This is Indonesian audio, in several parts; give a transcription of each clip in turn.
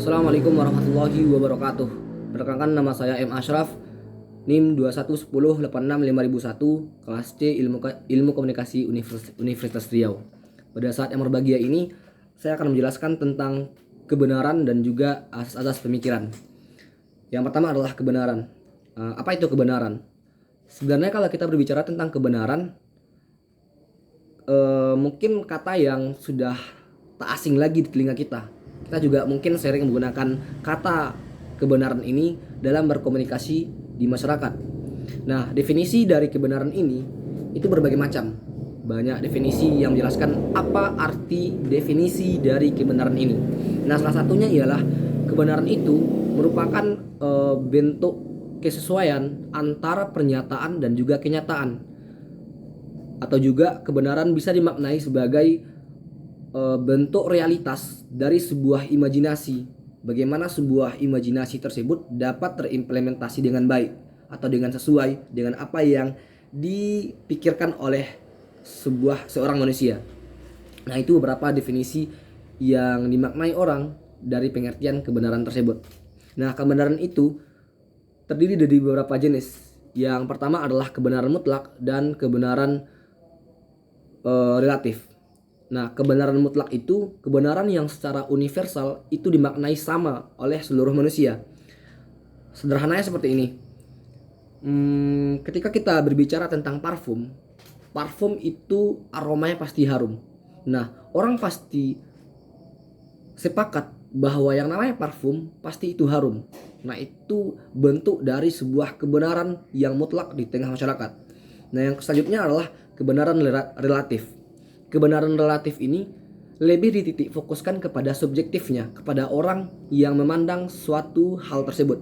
Assalamualaikum warahmatullahi wabarakatuh. Perkenalkan, nama saya M. Ashraf, NIM 2110865001, kelas C Ilmu Komunikasi Universitas Riau. Pada saat yang berbahagia ini, saya akan menjelaskan tentang kebenaran dan juga asas-asas pemikiran. Yang pertama adalah kebenaran. Apa itu kebenaran? Sebenarnya kalau kita berbicara tentang kebenaran, mungkin kata yang sudah tak asing lagi di telinga kita. Kita juga mungkin sering menggunakan kata kebenaran ini dalam berkomunikasi di masyarakat. Nah, definisi dari kebenaran ini itu berbagai macam. Banyak definisi yang menjelaskan apa arti definisi dari kebenaran ini. Nah, salah satunya ialah kebenaran itu merupakan bentuk kesesuaian antara pernyataan dan juga kenyataan. Atau juga kebenaran bisa dimaknai sebagai bentuk realitas dari sebuah imajinasi. Bagaimana sebuah imajinasi tersebut dapat terimplementasi dengan baik atau dengan sesuai dengan apa yang dipikirkan oleh seorang manusia. Nah, itu beberapa definisi yang dimaknai orang dari pengertian kebenaran tersebut. Nah, kebenaran itu terdiri dari beberapa jenis. Yang pertama adalah kebenaran mutlak dan kebenaran relatif. Nah, kebenaran mutlak itu kebenaran yang secara universal itu dimaknai sama oleh seluruh manusia. Sederhananya seperti ini. Ketika kita berbicara tentang parfum, parfum itu aromanya pasti harum. Nah, orang pasti sepakat bahwa yang namanya parfum pasti itu harum. Nah, itu bentuk dari sebuah kebenaran yang mutlak di tengah masyarakat. Nah, yang selanjutnya adalah kebenaran relatif. Kebenaran relatif ini lebih dititik fokuskan kepada subjektifnya, kepada orang yang memandang suatu hal tersebut.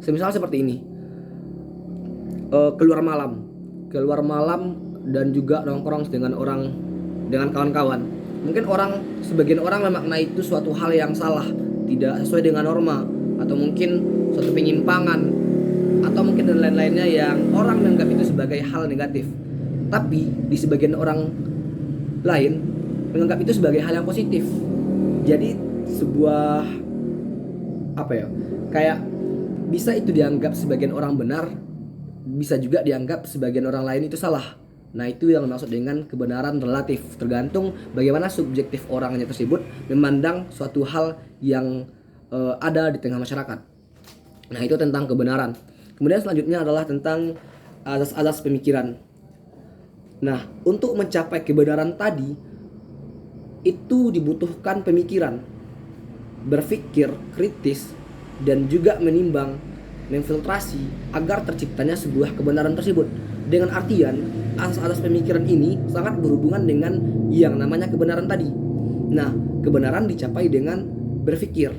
Semisal seperti ini, keluar malam dan juga nongkrong dengan kawan-kawan. Mungkin sebagian orang memaknai itu suatu hal yang salah, tidak sesuai dengan norma, atau mungkin suatu penyimpangan, atau mungkin dan lain-lainnya yang orang menganggap itu sebagai hal negatif. Tapi di sebagian orang lain menganggap itu sebagai hal yang positif. Jadi sebuah kayak bisa itu dianggap sebagian orang benar, bisa juga dianggap sebagian orang lain itu salah. Nah, itu yang dimaksud dengan kebenaran relatif, tergantung bagaimana subjektif orangnya tersebut memandang suatu hal yang ada di tengah masyarakat. Nah, itu tentang kebenaran. Kemudian selanjutnya adalah tentang asas-asas pemikiran. Nah, untuk mencapai kebenaran tadi itu dibutuhkan pemikiran, berpikir kritis, dan juga menimbang, memfiltrasi agar terciptanya sebuah kebenaran tersebut. Dengan artian, asas-asas pemikiran ini sangat berhubungan dengan yang namanya kebenaran tadi. Nah, kebenaran dicapai dengan berpikir.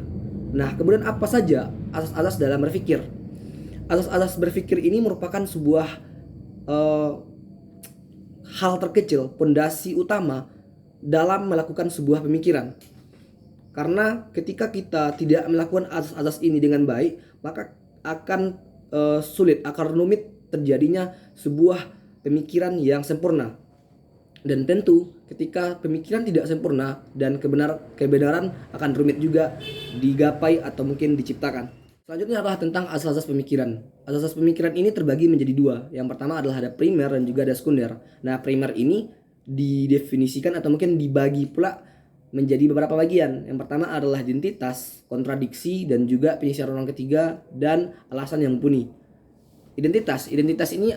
Nah, kemudian apa saja asas-asas dalam berpikir? Asas-asas berpikir ini merupakan sebuah hal terkecil, pondasi utama dalam melakukan sebuah pemikiran. Karena ketika kita tidak melakukan asas-asas ini dengan baik, maka akan sulit, akan rumit terjadinya sebuah pemikiran yang sempurna. Dan tentu ketika pemikiran tidak sempurna dan kebenaran akan rumit juga digapai atau mungkin diciptakan. Selanjutnya adalah tentang asas-asas pemikiran. Asas-asas pemikiran ini terbagi menjadi dua. Yang pertama adalah ada primer dan juga ada sekunder. Nah, primer ini didefinisikan atau mungkin dibagi pula menjadi beberapa bagian. Yang pertama adalah identitas, kontradiksi, dan juga penyisiran orang ketiga dan alasan yang mumpuni. Identitas ini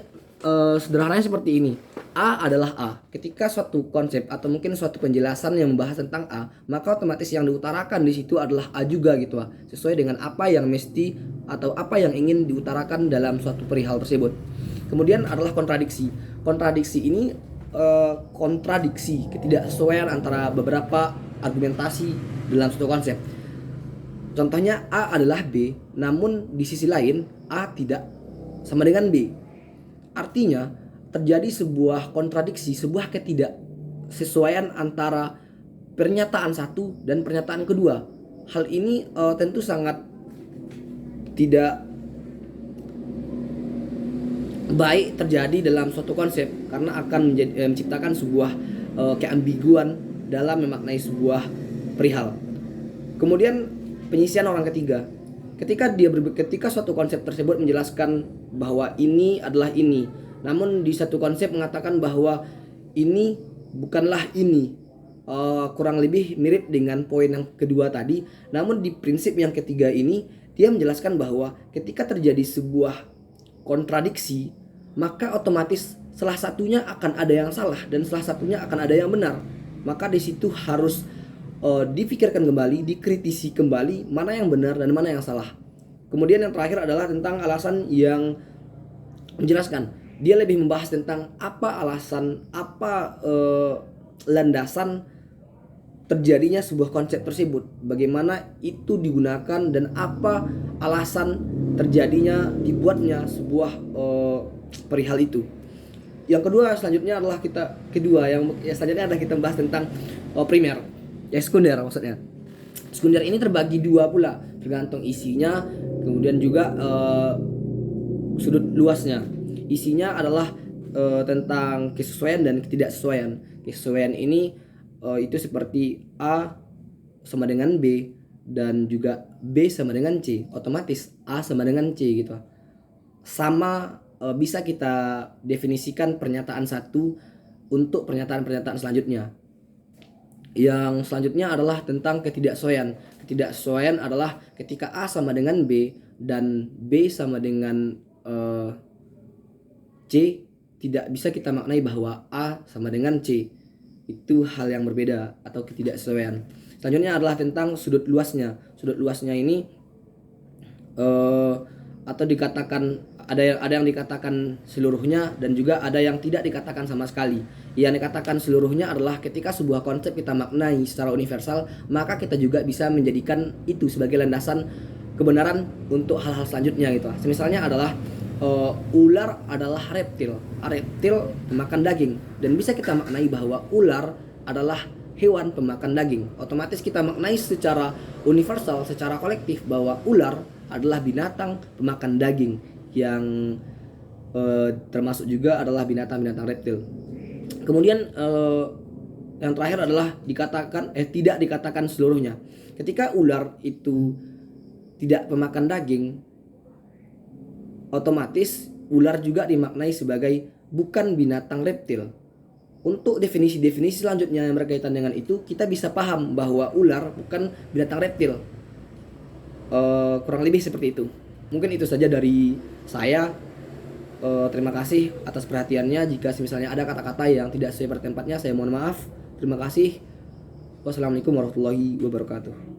sederhananya seperti ini. A adalah A. Ketika suatu konsep atau mungkin suatu penjelasan yang membahas tentang A, maka otomatis yang diutarakan di situ adalah A juga gitu, sesuai dengan apa yang mesti atau apa yang ingin diutarakan dalam suatu perihal tersebut. Kemudian adalah kontradiksi. Kontradiksi ini kontradiksi, ketidaksesuaian antara beberapa argumentasi dalam suatu konsep. Contohnya A adalah B, namun di sisi lain A tidak sama dengan B. Artinya terjadi sebuah kontradiksi, sebuah ketidaksesuaian antara pernyataan satu dan pernyataan kedua. Hal ini tentu sangat tidak baik terjadi dalam suatu konsep, karena akan menciptakan sebuah keambiguan dalam memaknai sebuah perihal. Kemudian penyisian orang ketiga. Ketika suatu konsep tersebut menjelaskan bahwa ini adalah ini, namun di satu konsep mengatakan bahwa ini bukanlah ini. Kurang lebih mirip dengan poin yang kedua tadi, namun di prinsip yang ketiga ini dia menjelaskan bahwa ketika terjadi sebuah kontradiksi, maka otomatis salah satunya akan ada yang salah dan salah satunya akan ada yang benar. Maka di situ harus dipikirkan kembali, dikritisi kembali mana yang benar dan mana yang salah. Kemudian yang terakhir adalah tentang alasan yang menjelaskan. Dia lebih membahas tentang apa alasan, apa landasan terjadinya sebuah konsep tersebut, bagaimana itu digunakan dan apa alasan terjadinya dibuatnya sebuah perihal itu. Yang kedua selanjutnya adalah selanjutnya adalah kita bahas tentang primer, sekunder maksudnya. Sekunder ini terbagi dua pula, tergantung isinya, kemudian juga sudut luasnya. Isinya adalah tentang kesesuaian dan ketidaksesuaian. Kesesuaian ini itu seperti A sama dengan B dan juga B sama dengan C, otomatis A sama dengan C gitu. Sama bisa kita definisikan pernyataan satu untuk pernyataan-pernyataan selanjutnya. Yang selanjutnya adalah tentang ketidaksesuaian. Ketidaksesuaian adalah ketika A sama dengan B dan B sama dengan C, tidak bisa kita maknai bahwa A sama dengan C. Itu hal yang berbeda atau ketidaksesuaian. Selanjutnya adalah tentang sudut luasnya. Sudut luasnya ini atau dikatakan ada yang dikatakan seluruhnya dan juga ada yang tidak dikatakan sama sekali. Yang dikatakan seluruhnya adalah ketika sebuah konsep kita maknai secara universal, maka kita juga bisa menjadikan itu sebagai landasan kebenaran untuk hal-hal selanjutnya gitu. Misalnya adalah ular adalah reptil. Reptil pemakan daging, dan bisa kita maknai bahwa ular adalah hewan pemakan daging. Otomatis kita maknai secara universal, secara kolektif bahwa ular adalah binatang pemakan daging yang termasuk juga adalah binatang-binatang reptil. Kemudian yang terakhir adalah tidak dikatakan seluruhnya. Ketika ular itu tidak pemakan daging, otomatis ular juga dimaknai sebagai bukan binatang reptil. Untuk definisi-definisi selanjutnya yang berkaitan dengan itu, kita bisa paham bahwa ular bukan binatang reptil. Kurang lebih seperti itu. Mungkin itu saja dari saya. Terima kasih atas perhatiannya. Jika misalnya ada kata-kata yang tidak sesuai pada tempatnya, saya mohon maaf. Terima kasih. Wassalamualaikum warahmatullahi wabarakatuh.